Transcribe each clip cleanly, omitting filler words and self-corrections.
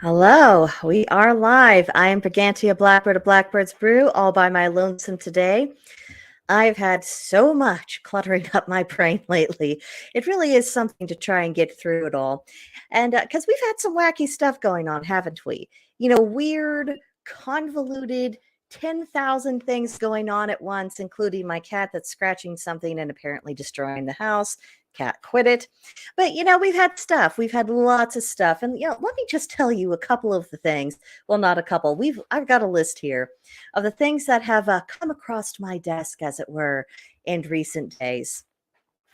Hello, we are live. I am Brigantia Blackbird of Blackbird's Brew, all by my lonesome today. I've had so much cluttering up my brain lately. It really is something to try and get through it all. And because we've had some wacky stuff going on, haven't we? Weird, convoluted, 10,000 things going on at once, including my cat that's scratching something and apparently destroying the house. Cat quit it. But we've had stuff. We've had lots of stuff. And let me just tell you a couple of the things. Well, not a couple. I've got a list here of the things that have come across my desk, as it were, in recent days.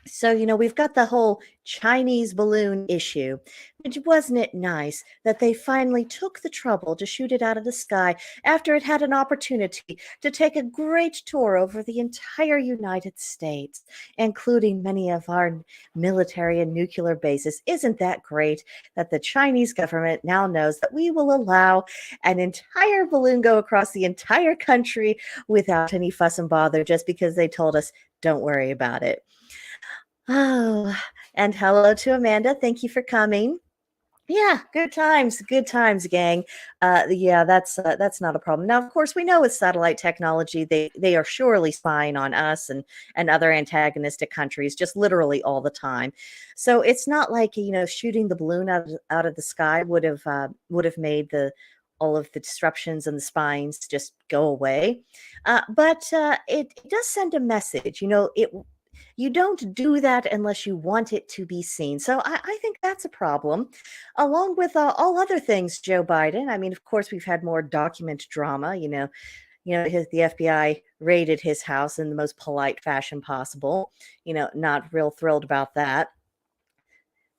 So, we've got the whole Chinese balloon issue. Which wasn't it nice that they finally took the trouble to shoot it out of the sky after it had an opportunity to take a great tour over the entire United States, including many of our military and nuclear bases? Isn't that great that the Chinese government now knows that we will allow an entire balloon go across the entire country without any fuss and bother just because they told us, don't worry about it? Oh, and hello to Amanda. Thank you for coming. Yeah, good times, gang. Yeah, that's not a problem. Now, of course, we know with satellite technology, they are surely spying on us and other antagonistic countries, just literally all the time. So it's not like shooting the balloon out of the sky would have made the all of the disruptions and the spying just go away. But it does send a message. You don't do that unless you want it to be seen. So I think that's a problem, along with all other things. Joe Biden. I mean, of course, we've had more document drama. The FBI raided his house in the most polite fashion possible. Not real thrilled about that.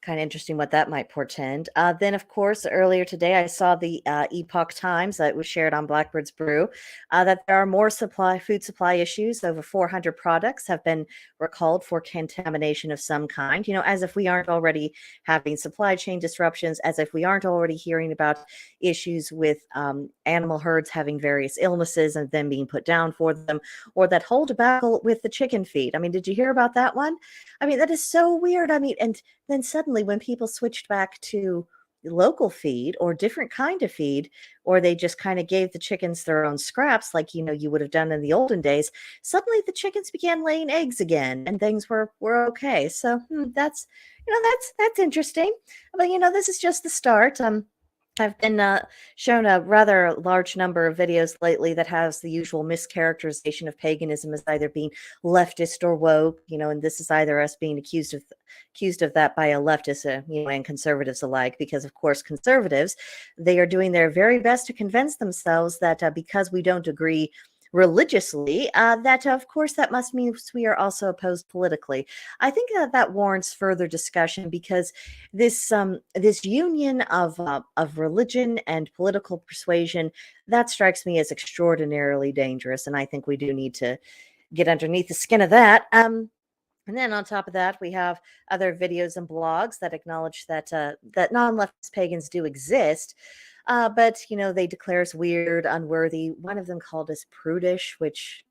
Kind of interesting what that might portend. Then, of course, earlier today, I saw the Epoch Times that was shared on Blackbird's Brew that there are more food supply issues. Over 400 products have been recalled for contamination of some kind. As if we aren't already having supply chain disruptions, as if we aren't already hearing about issues with animal herds having various illnesses and them being put down for them, or that whole debacle with the chicken feed. I mean, did you hear about that one? I mean, that is so weird. I mean, and then suddenly when people switched back to local feed or different kind of feed, or they just kind of gave the chickens their own scraps like you would have done in the olden days, suddenly the chickens began laying eggs again and things were okay. So that's interesting. But this is just the start. I've been shown a rather large number of videos lately that has the usual mischaracterization of paganism as either being leftist or woke, and this is either us being accused of that by a leftist, and conservatives alike, because of course conservatives, they are doing their very best to convince themselves that because we don't agree religiously, that of course that must mean we are also opposed politically. I think that warrants further discussion because this union of religion and political persuasion, that strikes me as extraordinarily dangerous, and I think we do need to get underneath the skin of that. And then on top of that, we have other videos and blogs that acknowledge that non-leftist pagans do exist, but they declare us weird, unworthy. One of them called us prudish, which,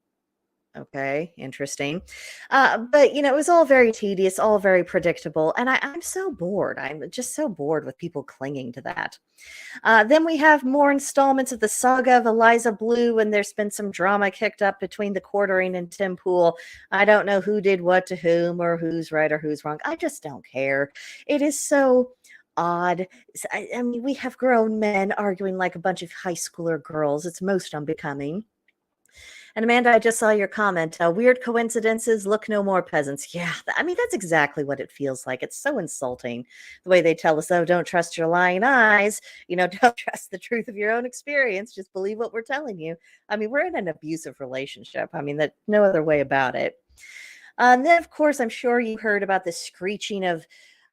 okay, interesting. But it was all very tedious, all very predictable, and I'm so bored. I'm just so bored with people clinging to that. Then we have more installments of the saga of Eliza Blue, and there's been some drama kicked up between the Quartering and Tim Pool. I don't know who did what to whom or who's right or who's wrong. I just don't care. It is so odd. I mean, we have grown men arguing like a bunch of high schooler girls. It's most unbecoming. And Amanda, I just saw your comment. Weird coincidences, look no more, peasants. Yeah, I mean, that's exactly what it feels like. It's so insulting the way they tell us, oh, don't trust your lying eyes. Don't trust the truth of your own experience. Just believe what we're telling you. I mean, we're in an abusive relationship. I mean, that no other way about it. And then, of course, I'm sure you heard about the screeching of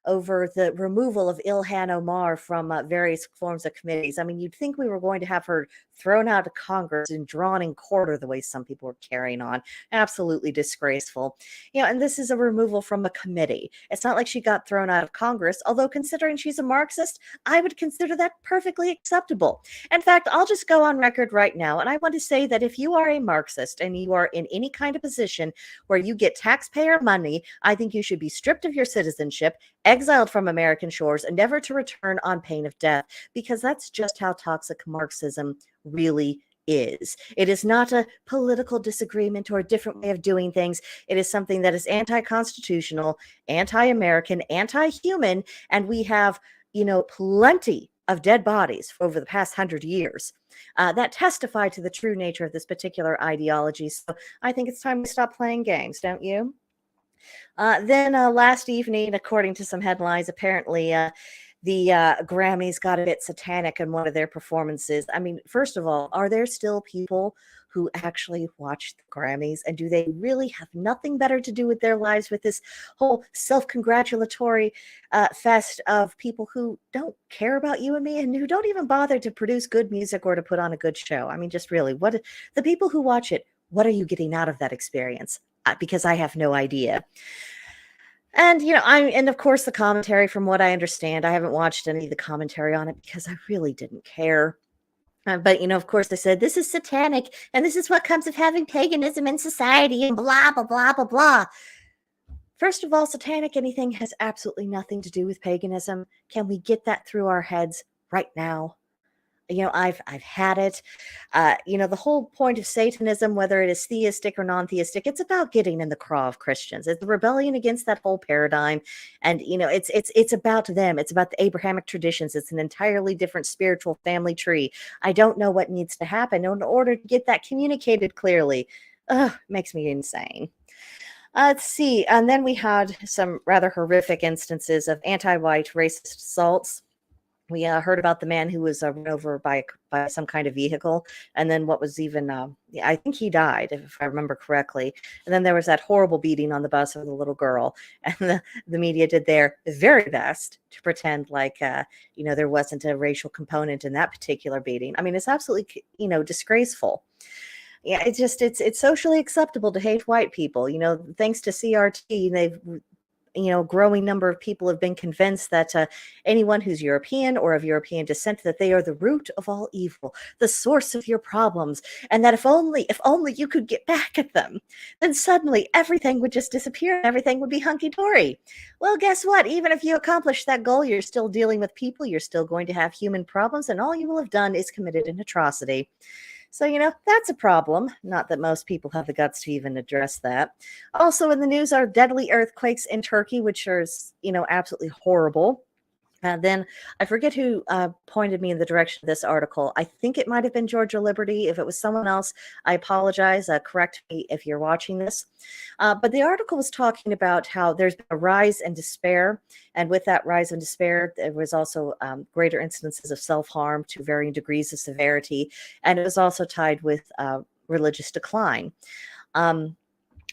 over the removal of Ilhan Omar from various forms of committees. I mean, you'd think we were going to have her thrown out of Congress and drawn and quartered the way some people were carrying on. Absolutely disgraceful. And this is a removal from a committee. It's not like she got thrown out of Congress, although considering she's a Marxist, I would consider that perfectly acceptable. In fact, I'll just go on record right now, and I want to say that if you are a Marxist and you are in any kind of position where you get taxpayer money, I think you should be stripped of your citizenship, exiled from American shores and never to return on pain of death, because that's just how toxic Marxism really is. It is not a political disagreement or a different way of doing things. It is something that is anti-constitutional, anti-American, anti-human, and we have, plenty of dead bodies over the past 100 years that testify to the true nature of this particular ideology. So I think it's time to stop playing games, don't you? Then last evening, according to some headlines, apparently the Grammys got a bit satanic in one of their performances. I mean, first of all, are there still people who actually watch the Grammys? And do they really have nothing better to do with their lives with this whole self-congratulatory fest of people who don't care about you and me and who don't even bother to produce good music or to put on a good show? I mean, just really, what the people who watch it, what are you getting out of that experience? Because I have no idea. And, and of course, the commentary, from what I understand, I haven't watched any of the commentary on it because I really didn't care. But, of course, they said this is satanic and this is what comes of having paganism in society and blah, blah, blah, blah, blah. First of all, satanic anything has absolutely nothing to do with paganism. Can we get that through our heads right now? I've had it. The whole point of Satanism, whether it is theistic or non-theistic, it's about getting in the craw of Christians. It's a rebellion against that whole paradigm, and it's about them. It's about the Abrahamic traditions. It's an entirely different spiritual family tree. I don't know what needs to happen in order to get that communicated clearly. Makes me insane. Let's see, and then we had some rather horrific instances of anti-white racist assaults. We heard about the man who was run over by some kind of vehicle. And then what was even, I think he died, if I remember correctly. And then there was that horrible beating on the bus of the little girl. And the media did their very best to pretend like, there wasn't a racial component in that particular beating. I mean, it's absolutely, disgraceful. Yeah, it's socially acceptable to hate white people. Thanks to CRT, they've growing number of people have been convinced that anyone who's European or of European descent, that they are the root of all evil, the source of your problems, and that if only you could get back at them, then suddenly everything would just disappear and everything would be hunky-dory. Well, guess what? Even if you accomplish that goal, you're still dealing with people, you're still going to have human problems, and all you will have done is committed an atrocity. So, that's a problem. Not that most people have the guts to even address that. Also in the news are deadly earthquakes in Turkey, which are, absolutely horrible. Then I forget who pointed me in the direction of this article. I think it might have been Georgia Liberty. If it was someone else, I apologize. Correct me if you're watching this. But the article was talking about how there's been a rise in despair. And with that rise in despair, there was also greater incidences of self-harm to varying degrees of severity. And it was also tied with religious decline.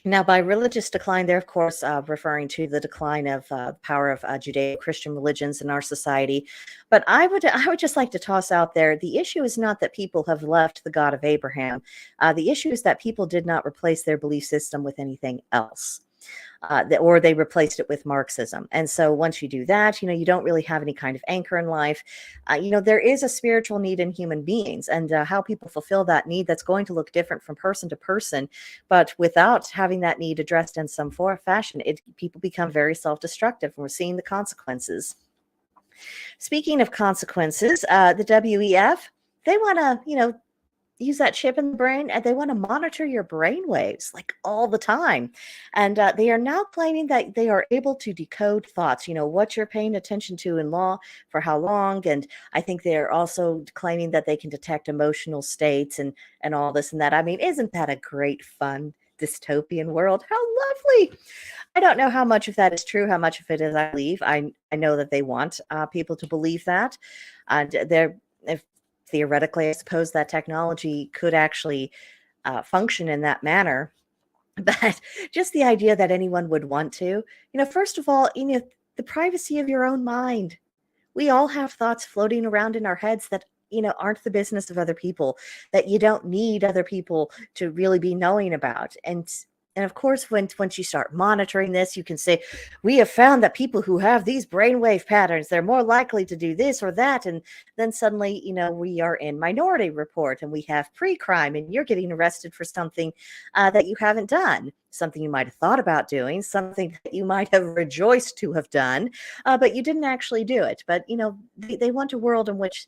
Now, by religious decline, they're, of course, referring to the decline of power of Judeo-Christian religions in our society. But I would just like to toss out there, the issue is not that people have left the God of Abraham. The issue is that people did not replace their belief system with anything else. Or they replaced it with Marxism. And so once you do that, you don't really have any kind of anchor in life. There is a spiritual need in human beings, and how people fulfill that need, that's going to look different from person to person. But without having that need addressed in some fashion, people become very self-destructive, and we're seeing the consequences. Speaking of consequences, the WEF, they want to, use that chip in the brain, and they want to monitor your brain waves like all the time. And they are now claiming that they are able to decode thoughts, what you're paying attention to in law, for how long. And I think they're also claiming that they can detect emotional states and all this and that. I mean, isn't that a great, fun, dystopian world? How lovely. I don't know how much of that is true, how much of it is I believe. I know that they want people to believe that. Theoretically, I suppose that technology could actually function in that manner. But just the idea that anyone would want to, first of all, the privacy of your own mind. We all have thoughts floating around in our heads that, aren't the business of other people, that you don't need other people to really be knowing about. And of course, once you start monitoring this, you can say, we have found that people who have these brainwave patterns, they're more likely to do this or that. And then suddenly, we are in Minority Report and we have pre-crime and you're getting arrested for something that you haven't done. something you might have thought about doing, something that you might have rejoiced to have done, but you didn't actually do it. But, they want a world in which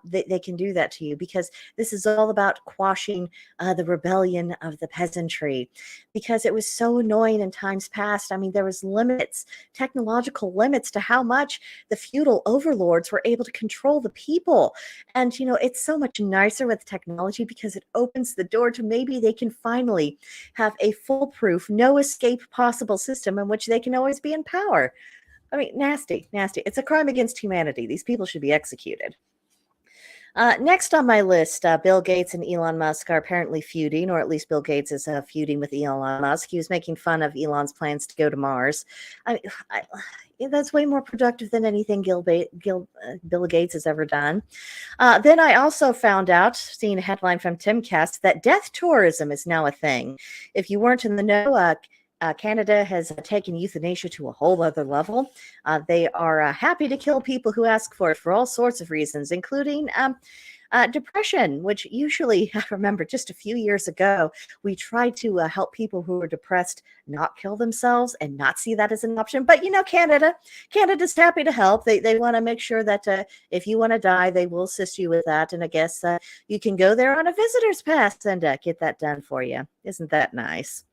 they can do that to you, because this is all about quashing the rebellion of the peasantry, because it was so annoying in times past. I mean, there was limits, technological limits to how much the feudal overlords were able to control the people. And, it's so much nicer with technology because it opens the door to maybe they can finally have a foolproof, no escape possible system in which they can always be in power. I mean, nasty, nasty. It's a crime against humanity. These people should be executed. Next on my list, Bill Gates and Elon Musk are apparently feuding, or at least Bill Gates is feuding with Elon Musk. He was making fun of Elon's plans to go to Mars. I mean, that's way more productive than anything Bill Gates has ever done. Then I also found out, seeing a headline from Timcast, that death tourism is now a thing. If you weren't in the know, Canada has taken euthanasia to a whole other level. They are happy to kill people who ask for it for all sorts of reasons, including depression, which usually, I remember just a few years ago, we tried to help people who were depressed not kill themselves and not see that as an option. But, Canada's happy to help. They want to make sure that if you want to die, they will assist you with that. And I guess you can go there on a visitor's pass and get that done for you. Isn't that nice?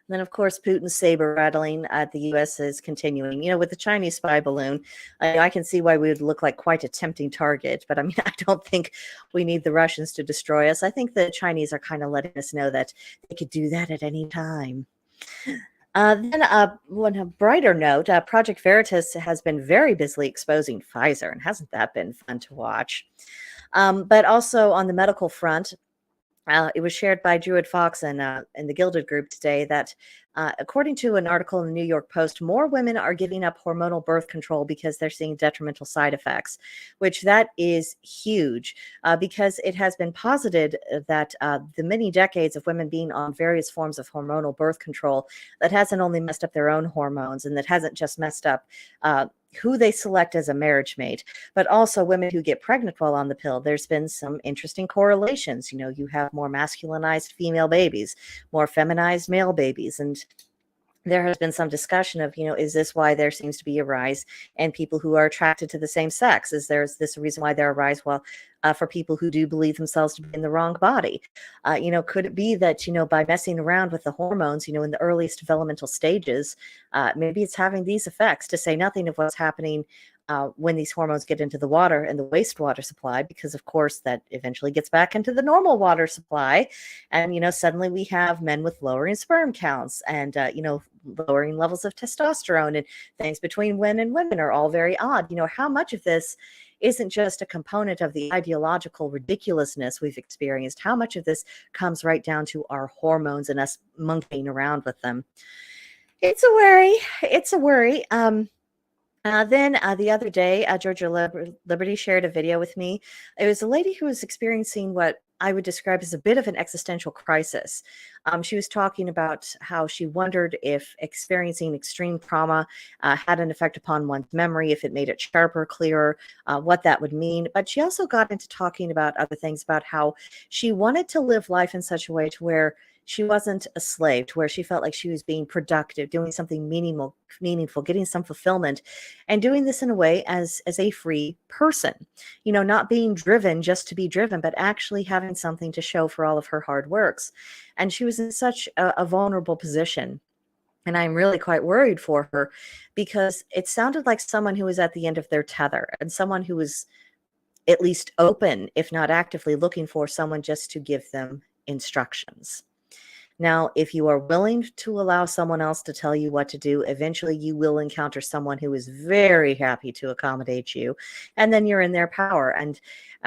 Then, of course, Putin's saber rattling at the U.S. is continuing. With the Chinese spy balloon, I can see why we would look like quite a tempting target. But I mean, I don't think we need the Russians to destroy us. I think the Chinese are kind of letting us know that they could do that at any time. Then, on a brighter note, Project Veritas has been very busily exposing Pfizer, and hasn't that been fun to watch? But also on the medical front, it was shared by Druid Fox and in the Gilded Group today that, according to an article in the New York Post, more women are giving up hormonal birth control because they're seeing detrimental side effects, which that is huge, because it has been posited that the many decades of women being on various forms of hormonal birth control, that hasn't only messed up their own hormones, and that hasn't just messed up who they select as a marriage mate, but also women who get pregnant while on the pill. There's been some interesting correlations. You have more masculinized female babies, more feminized male babies. And there has been some discussion of, is this why there seems to be a rise in people who are attracted to the same sex? Is this a reason why there are a rise, for people who do believe themselves to be in the wrong body? Could it be that, by messing around with the hormones, in the earliest developmental stages, maybe it's having these effects, to say nothing of what's happening when these hormones get into the water and the wastewater supply, because of course that eventually gets back into the normal water supply. And, suddenly we have men with lowering sperm counts and, lowering levels of testosterone, and things between men and women are all very odd. How much of this isn't just a component of the ideological ridiculousness we've experienced? How much of this comes right down to our hormones and us monkeying around with them? It's a worry. It's a worry. Then the other day, Georgia Liberty shared a video with me. It was a lady who was experiencing what I would describe as a bit of an existential crisis. She was talking about how she wondered if experiencing extreme trauma had an effect upon one's memory, if it made it sharper, clearer, what that would mean. But she also got into talking about other things, about how she wanted to live life in such a way to where she wasn't a slave, to where she felt like she was being productive, doing something meaningful, getting some fulfillment, and doing this in a way as a free person, not being driven just to be driven, but actually having something to show for all of her hard works. And she was in such a vulnerable position. And I'm really quite worried for her, because it sounded like someone who was at the end of their tether, and someone who was at least open, if not actively looking for someone just to give them instructions. Now, if you are willing to allow someone else to tell you what to do, eventually you will encounter someone who is very happy to accommodate you, and then you're in their power. And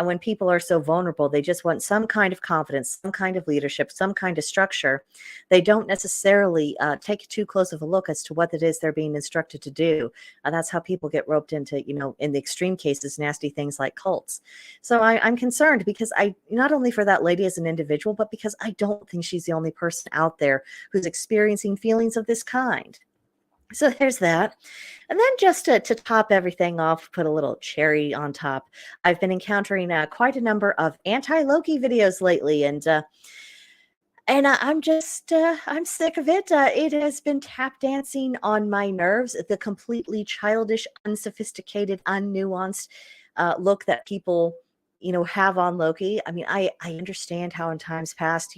when people are so vulnerable, they just want some kind of confidence, some kind of leadership, some kind of structure. They don't necessarily take too close of a look as to what it is they're being instructed to do. That's how people get roped into, in the extreme cases, nasty things like cults. So I'm concerned, because not only for that lady as an individual, but because I don't think she's the only person out there who's experiencing feelings of this kind. So there's that. And then, just to top everything off, put a little cherry on top, I've been encountering quite a number of anti-Loki videos lately. And And I'm sick of it. It has been tap dancing on my nerves. The completely childish, unsophisticated, unnuanced look that people, have on Loki. I mean, I understand how in times past,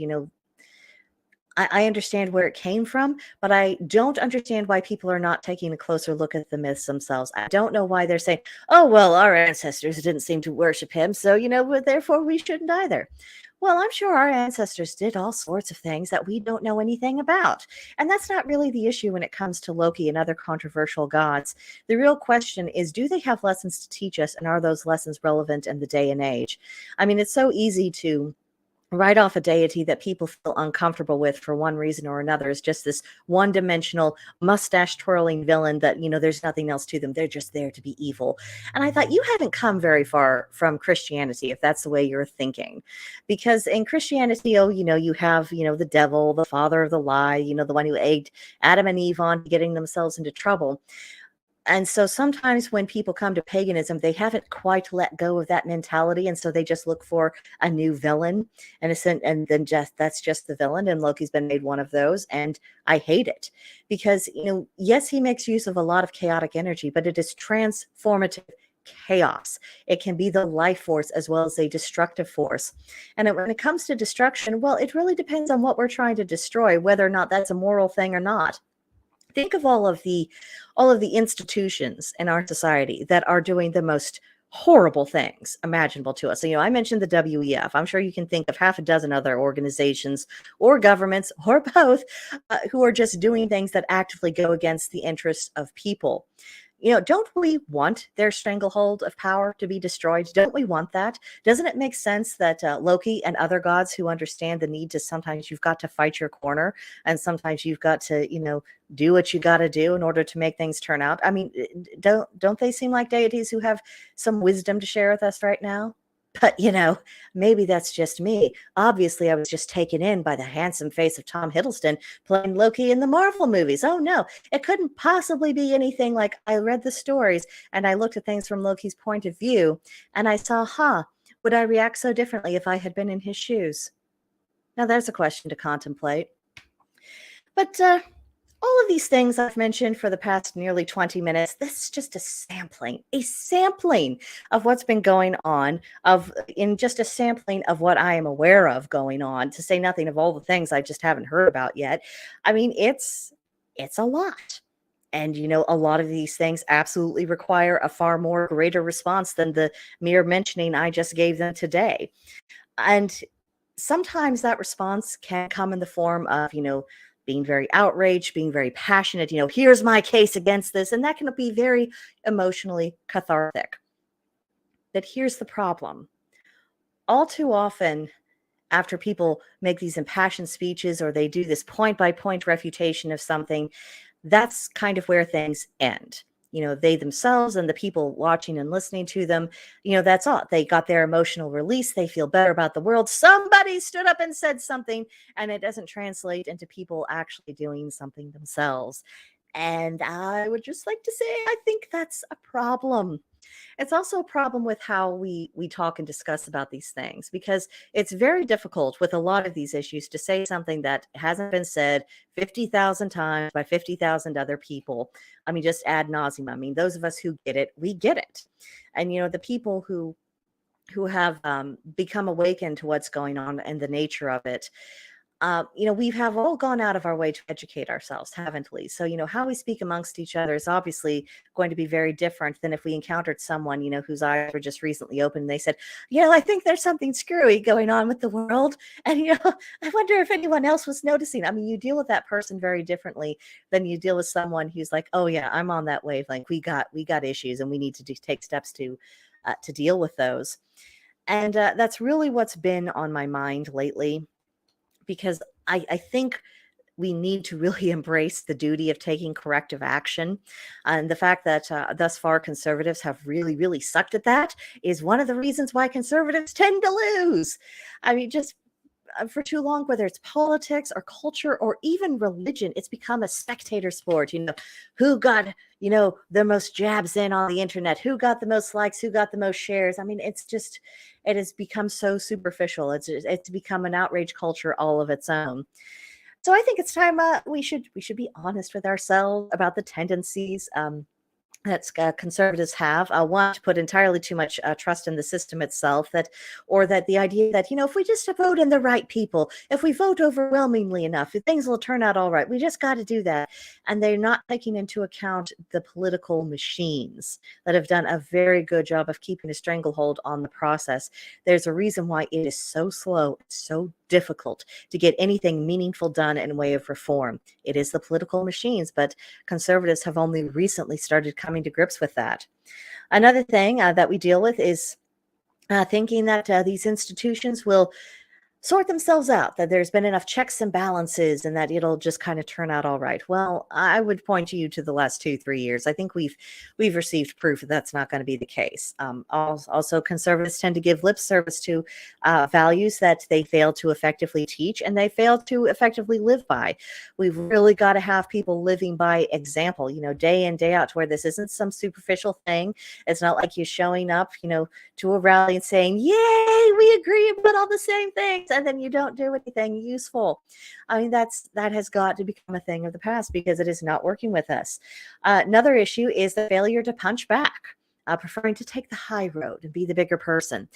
I understand where it came from, but I don't understand why people are not taking a closer look at the myths themselves. I don't know why they're saying, oh, well, our ancestors didn't seem to worship him, so, therefore we shouldn't either. Well, I'm sure our ancestors did all sorts of things that we don't know anything about. And that's not really the issue when it comes to Loki and other controversial gods. The real question is, do they have lessons to teach us, and are those lessons relevant in the day and age? I mean, it's so easy to write off a deity that people feel uncomfortable with for one reason or another is just this one-dimensional mustache twirling villain that there's nothing else to them. They're just there to be evil. And I thought, you haven't come very far from Christianity if that's the way you're thinking, because in Christianity, you have the devil, the father of the lie, the one who egged Adam and Eve on getting themselves into trouble. And so sometimes when people come to paganism, they haven't quite let go of that mentality, and so they just look for a new villain, and then just that's just the villain. And Loki's been made one of those, and I hate it because yes, he makes use of a lot of chaotic energy, but it is transformative chaos. It can be the life force as well as a destructive force. And when it comes to destruction, well, it really depends on what we're trying to destroy, whether or not that's a moral thing or not. Think of all of the institutions in our society that are doing the most horrible things imaginable to us. So, I mentioned the WEF. I'm sure you can think of half a dozen other organizations or governments or both who are just doing things that actively go against the interests of people. Don't we want their stranglehold of power to be destroyed? Don't we want that? Doesn't it make sense that Loki and other gods who understand the need to sometimes you've got to fight your corner, and sometimes you've got to, do what you got to do in order to make things turn out? I mean, don't they seem like deities who have some wisdom to share with us right now? But, maybe that's just me. Obviously, I was just taken in by the handsome face of Tom Hiddleston playing Loki in the Marvel movies. Oh, no, it couldn't possibly be anything like I read the stories and I looked at things from Loki's point of view and I saw, would I react so differently if I had been in his shoes? Now, there's a question to contemplate. But all of these things I've mentioned for the past nearly 20 minutes, this is just a sampling of what's been going on, in just a sampling of what I am aware of going on, to say nothing of all the things I just haven't heard about yet. I mean, it's a lot. And, a lot of these things absolutely require a far more greater response than the mere mentioning I just gave them today. And sometimes that response can come in the form of, being very outraged, being very passionate, here's my case against this. And that can be very emotionally cathartic. But here's the problem. All too often, after people make these impassioned speeches or they do this point by point refutation of something, that's kind of where things end. They themselves and the people watching and listening to them, that's all. They got their emotional release. They feel better about the world. Somebody stood up and said something, and it doesn't translate into people actually doing something themselves. And I would just like to say, I think that's a problem. It's also a problem with how we talk and discuss about these things, because it's very difficult with a lot of these issues to say something that hasn't been said 50,000 times by 50,000 other people. I mean, just ad nauseum. I mean, those of us who get it, we get it. And, the people who have become awakened to what's going on and the nature of it, we have all gone out of our way to educate ourselves, haven't we? So, how we speak amongst each other is obviously going to be very different than if we encountered someone, whose eyes were just recently opened and they said, I think there's something screwy going on with the world. And, I wonder if anyone else was noticing. I mean, you deal with that person very differently than you deal with someone who's like, oh yeah, I'm on that wavelength. We got issues and we need to take steps to deal with those. And that's really what's been on my mind lately, because I think we need to really embrace the duty of taking corrective action. And the fact that thus far conservatives have really, really sucked at that is one of the reasons why conservatives tend to lose. I mean, just for too long, whether it's politics or culture or even religion, it's become a spectator sport. Who got, the most jabs in on the internet, who got the most likes, who got the most shares. I mean, it has become so superficial. It's become an outrage culture all of its own. So I think it's time we should be honest with ourselves about the tendencies that conservatives have want to put entirely too much trust in the system itself, or that the idea that if we just vote in the right people, if we vote overwhelmingly enough, things will turn out all right. We just got to do that. And they're not taking into account the political machines that have done a very good job of keeping a stranglehold on the process. There's a reason why it is so slow, so difficult to get anything meaningful done in way of reform. It is the political machines, but conservatives have only recently started coming to grips with that. Another thing that we deal with is thinking that these institutions will sort themselves out, that there's been enough checks and balances and that it'll just kind of turn out all right. Well, I would point you to the last 2-3 years. I think we've received proof that that's not going to be the case. Also, conservatives tend to give lip service to values that they fail to effectively teach and they fail to effectively live by. We've really got to have people living by example, day in, day out, to where this isn't some superficial thing. It's not like you showing up, to a rally and saying, yay, we agree about all the same things, and then you don't do anything useful. I mean, that has got to become a thing of the past because it is not working with us. Another issue is the failure to punch back, preferring to take the high road and be the bigger person.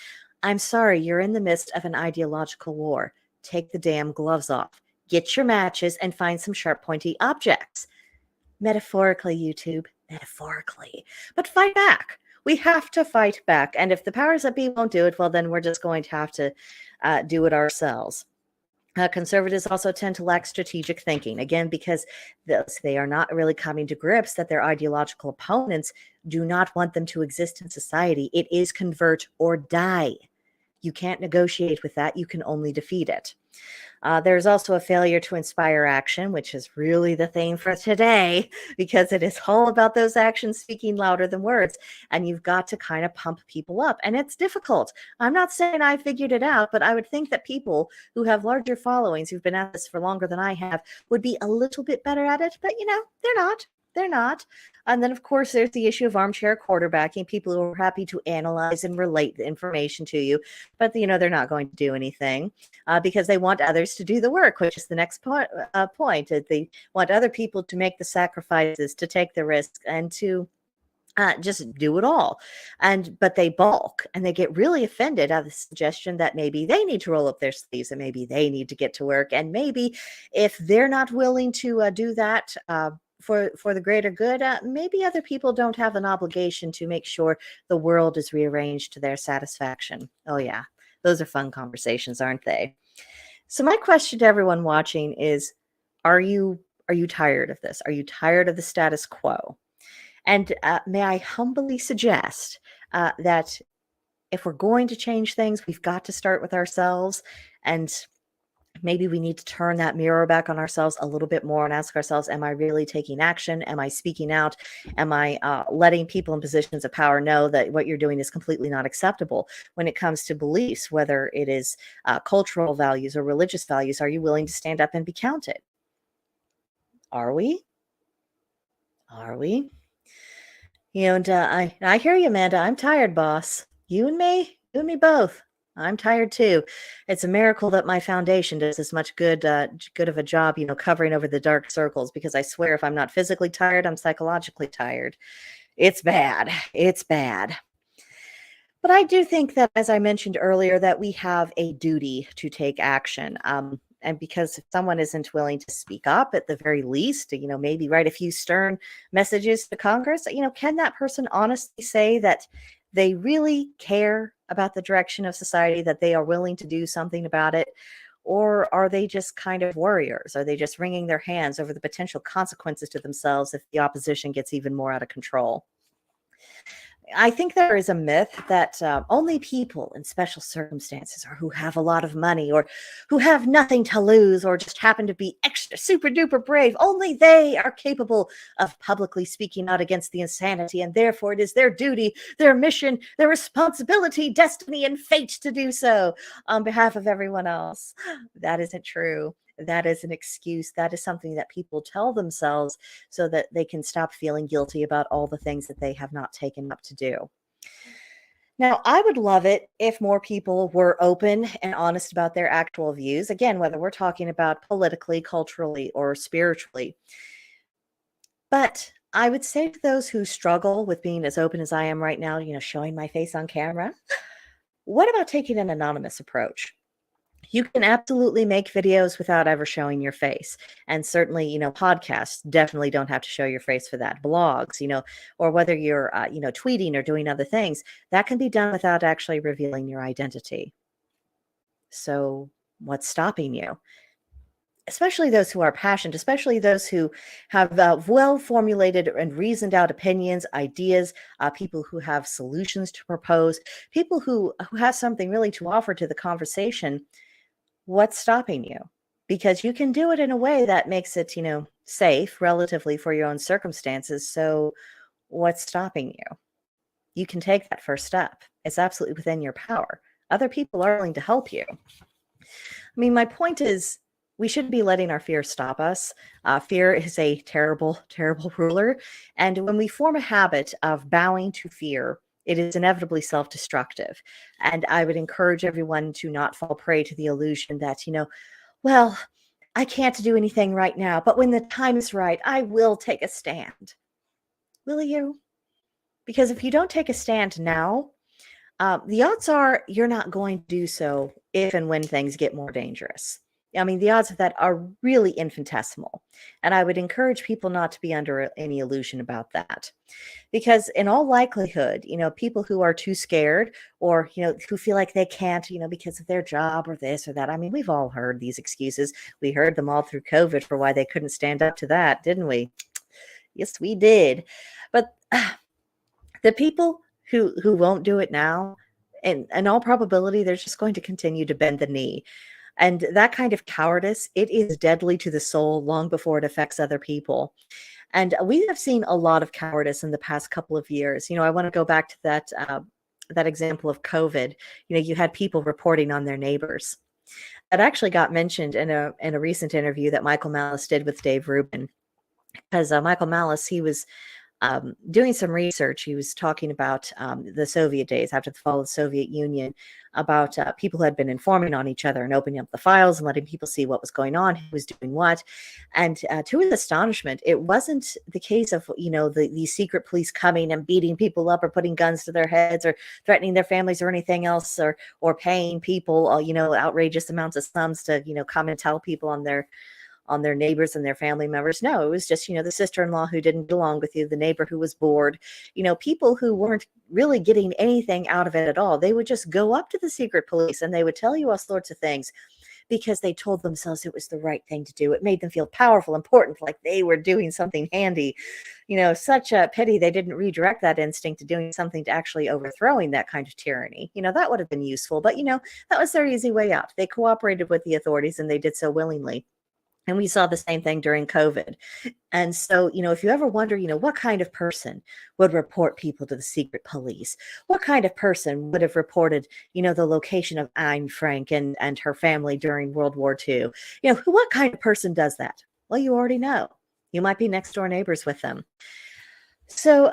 I'm sorry, you're in the midst of an ideological war. Take the damn gloves off. Get your matches and find some sharp, pointy objects. Metaphorically, YouTube, metaphorically. But fight back. We have to fight back. And if the powers that be won't do it, well, then we're just going to have to do it ourselves. Conservatives also tend to lack strategic thinking, again, because they are not really coming to grips that their ideological opponents do not want them to exist in society. It is convert or die. You can't negotiate with that. You can only defeat it. There's also a failure to inspire action, which is really the theme for today, because it is all about those actions speaking louder than words. And you've got to kind of pump people up. And it's difficult. I'm not saying I figured it out, but I would think that people who have larger followings, who've been at this for longer than I have, would be a little bit better at it. But, they're not. They're not. And then, of course, there's the issue of armchair quarterbacking, people who are happy to analyze and relate the information to you, but, they're not going to do anything because they want others to do the work, which is the next point. They want other people to make the sacrifices, to take the risk, and to just do it all. But they balk and they get really offended at the suggestion that maybe they need to roll up their sleeves and maybe they need to get to work. And maybe if they're not willing to do that, for the greater good, maybe other people don't have an obligation to make sure the world is rearranged to their satisfaction. Oh yeah, those are fun conversations, aren't they? So my question to everyone watching is, are you tired of this? Are you tired of the status quo? And may I humbly suggest that if we're going to change things, we've got to start with ourselves, and maybe we need to turn that mirror back on ourselves a little bit more and ask ourselves, am I really taking action? Am I speaking out? Am I letting people in positions of power know that what you're doing is completely not acceptable? When it comes to beliefs, whether it is cultural values or religious values, are you willing to stand up and be counted? Are we? Are we? And I hear you, Amanda. I'm tired, boss. You and me both. I'm tired too. It's a miracle that my foundation does as much good of a job, covering over the dark circles, because I swear if I'm not physically tired, I'm psychologically tired. It's bad. It's bad. But I do think that, as I mentioned earlier, that we have a duty to take action. And because if someone isn't willing to speak up, at the very least, maybe write a few stern messages to Congress, can that person honestly say that they really care about the direction of society, that they are willing to do something about it? Or are they just kind of warriors? Are they just wringing their hands over the potential consequences to themselves if the opposition gets even more out of control? I think there is a myth that only people in special circumstances, or who have a lot of money, or who have nothing to lose, or just happen to be extra super duper brave, only they are capable of publicly speaking out against the insanity, and therefore it is their duty, their mission, their responsibility, destiny, and fate to do so on behalf of everyone else. That isn't true. That is an excuse. That is something that people tell themselves so that they can stop feeling guilty about all the things that they have not taken up to do. Now, I would love it if more people were open and honest about their actual views. Again, whether we're talking about politically, culturally, or spiritually. But I would say to those who struggle with being as open as I am right now, showing my face on camera, what about taking an anonymous approach? You can absolutely make videos without ever showing your face. And certainly, podcasts definitely don't have to show your face for that. Blogs, or whether you're, tweeting or doing other things, that can be done without actually revealing your identity. So what's stopping you? Especially those who are passionate, especially those who have well formulated and reasoned out opinions, ideas, people who have solutions to propose, people who have something really to offer to the conversation. What's stopping you? Because you can do it in a way that makes it, safe relatively for your own circumstances. So what's stopping you? You can take that first step. It's absolutely within your power. Other people are willing to help you. I mean, my point is, we shouldn't be letting our fear stop us. Fear is a terrible, terrible ruler. And when we form a habit of bowing to fear, it is inevitably self-destructive. And I would encourage everyone to not fall prey to the illusion that, well, I can't do anything right now, but when the time is right, I will take a stand. Will you? Because if you don't take a stand now, the odds are you're not going to do so if and when things get more dangerous. I mean, the odds of that are really infinitesimal. And I would encourage people not to be under any illusion about that. Because in all likelihood, people who are too scared or, who feel like they can't, because of their job or this or that. I mean, we've all heard these excuses. We heard them all through COVID for why they couldn't stand up to that, didn't we? Yes, we did. But the people who won't do it now, and in all probability, they're just going to continue to bend the knee. And that kind of cowardice, it is deadly to the soul long before it affects other people. And we have seen a lot of cowardice in the past couple of years. I want to go back to that example of COVID. You had people reporting on their neighbors. That actually got mentioned in a recent interview that Michael Malice did with Dave Rubin, because Michael Malice, he was doing some research. He was talking about the Soviet days, after the fall of the Soviet Union, about people who had been informing on each other and opening up the files and letting people see what was going on, who was doing what. And to his astonishment, it wasn't the case of, these secret police coming and beating people up or putting guns to their heads or threatening their families or anything else, or paying people, outrageous amounts of sums to, come and tell people on their neighbors and their family members. No, it was just, the sister-in-law who didn't get along with you, the neighbor who was bored, people who weren't really getting anything out of it at all. They would just go up to the secret police and they would tell you all sorts of things because they told themselves it was the right thing to do. It made them feel powerful, important, like they were doing something handy. Such a pity they didn't redirect that instinct to doing something to actually overthrowing that kind of tyranny. That would have been useful, but that was their easy way out. They cooperated with the authorities and they did so willingly. And we saw the same thing during COVID. And so, if you ever wonder, what kind of person would report people to the secret police? What kind of person would have reported, the location of Anne Frank and her family during World War II? What kind of person does that? Well, you already know. You might be next door neighbors with them. So,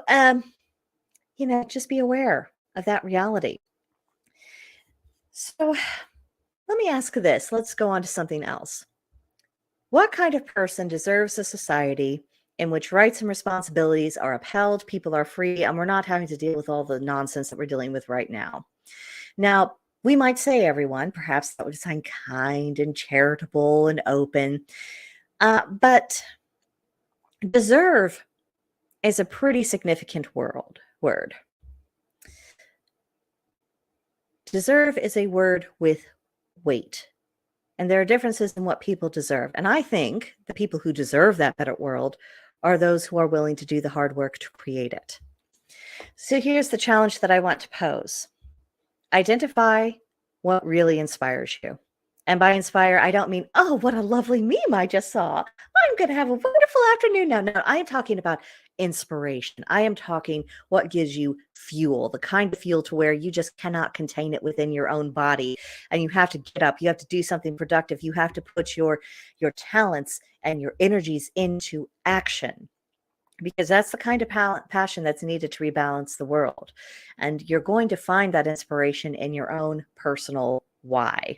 just be aware of that reality. So let me ask this. Let's go on to something else. What kind of person deserves a society in which rights and responsibilities are upheld, people are free, and we're not having to deal with all the nonsense that we're dealing with right now? Now, we might say, everyone, perhaps that would sound kind and charitable and open, but deserve is a pretty significant word. Deserve is a word with weight. And there are differences in what people deserve. And I think the people who deserve that better world are those who are willing to do the hard work to create it. So here's the challenge that I want to pose. Identify what really inspires you. And by inspire, I don't mean, oh, what a lovely meme I just saw. I'm going to have a wonderful afternoon now. No, I am talking about inspiration. I am talking what gives you fuel, the kind of fuel to where you just cannot contain it within your own body. And you have to get up. You have to do something productive. You have to put your talents and your energies into action, because that's the kind of passion that's needed to rebalance the world. And you're going to find that inspiration in your own personal why.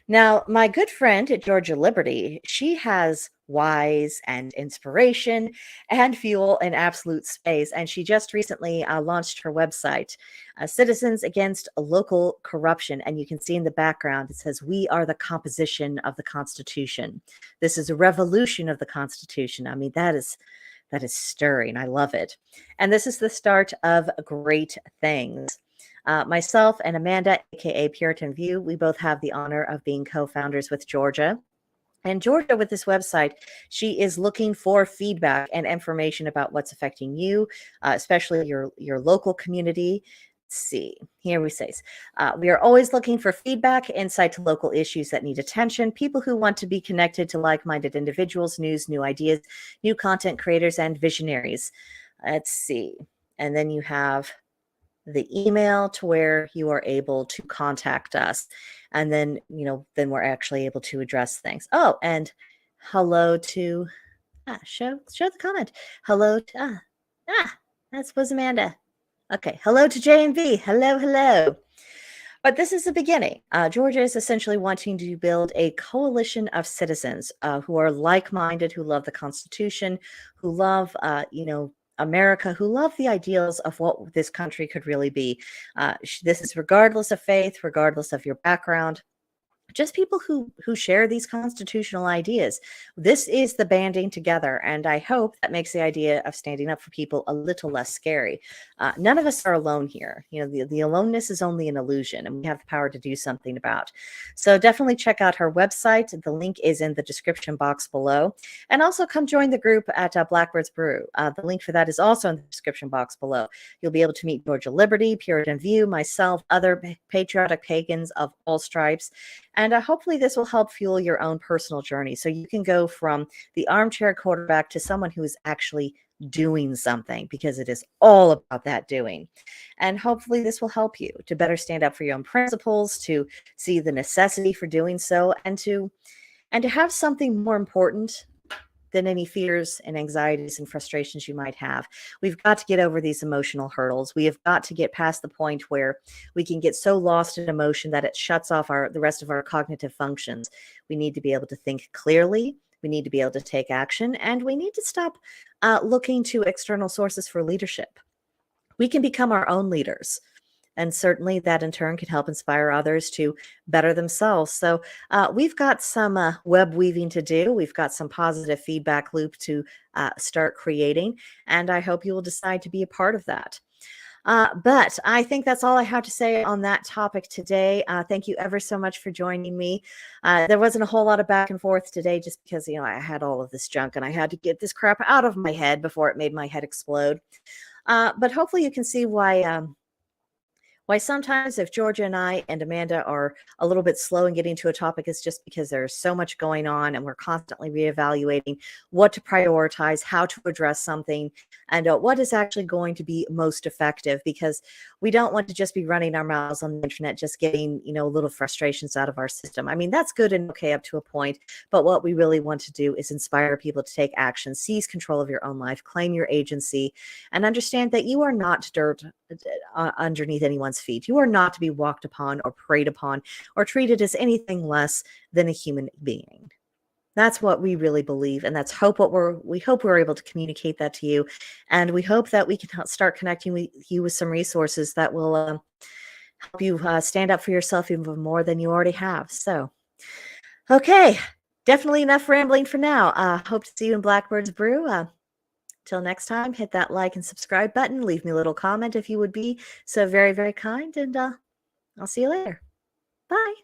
Now, my good friend at Georgia Liberty, she has whys and inspiration and fuel in absolute space. And she just recently launched her website, Citizens Against Local Corruption. And you can see in the background, it says, "We are the composition of the Constitution." This is a revolution of the Constitution. I mean, that is stirring. I love it. And this is the start of great things. Myself and Amanda, aka Puritan View, we both have the honor of being co-founders with Georgia. And Georgia, with this website, she is looking for feedback and information about what's affecting you, especially your local community. Let's see, here we say, we are always looking for feedback, insight to local issues that need attention, people who want to be connected to like-minded individuals, news, new ideas, new content creators, and visionaries. Let's see. And then you have the email to where you are able to contact us. And then, then we're actually able to address things. Oh, and hello to, show the comment. Hello to, that was Amanda. Okay, hello to JMV. Hello. But this is the beginning. Georgia is essentially wanting to build a coalition of citizens who are like-minded, who love the Constitution, who love, America, who love the ideals of what this country could really be. This is regardless of faith, regardless of your background, just people who share these constitutional ideas. This is the banding together, and I hope that makes the idea of standing up for people a little less scary. None of us are alone here. The aloneness is only an illusion, and we have the power to do something about. So definitely check out her website. The link is in the description box below, and also come join the group at Blackbird's Brew. The link for that is also in the description box below. You'll be able to meet Georgia Liberty, Puritan View, myself, other patriotic pagans of all stripes. And hopefully this will help fuel your own personal journey, so you can go from the armchair quarterback to someone who is actually doing something, because it is all about that doing. And hopefully this will help you to better stand up for your own principles, to see the necessity for doing so, and to have something more important than any fears and anxieties and frustrations you might have. We've got to get over these emotional hurdles. We have got to get past the point where we can get so lost in emotion that it shuts off the rest of our cognitive functions. We need to be able to think clearly. We need to be able to take action, and we need to stop looking to external sources for leadership. We can become our own leaders. And certainly that in turn can help inspire others to better themselves. So we've got some web weaving to do. We've got some positive feedback loop to start creating. And I hope you will decide to be a part of that. But I think that's all I have to say on that topic today. Thank you ever so much for joining me. There wasn't a whole lot of back and forth today, just because, I had all of this junk and I had to get this crap out of my head before it made my head explode. But hopefully you can see why sometimes if Georgia and I and Amanda are a little bit slow in getting to a topic, is just because there's so much going on and we're constantly reevaluating what to prioritize, how to address something, and what is actually going to be most effective, because we don't want to just be running our mouths on the internet, just getting, little frustrations out of our system. I mean, that's good and okay up to a point, but what we really want to do is inspire people to take action, seize control of your own life, claim your agency, and understand that you are not dirt underneath anyone's feet. You are not to be walked upon or preyed upon or treated as anything less than a human being. That's what we really believe, and that's we hope we're able to communicate that to you, and we hope that we can start connecting with you with some resources that will help you stand up for yourself even more than you already have. So, okay, definitely enough rambling for now. Hope to see you in Blackbird's Brew. Till next time, hit that like and subscribe button. Leave me a little comment if you would be so very, very kind, and I'll see you later. Bye.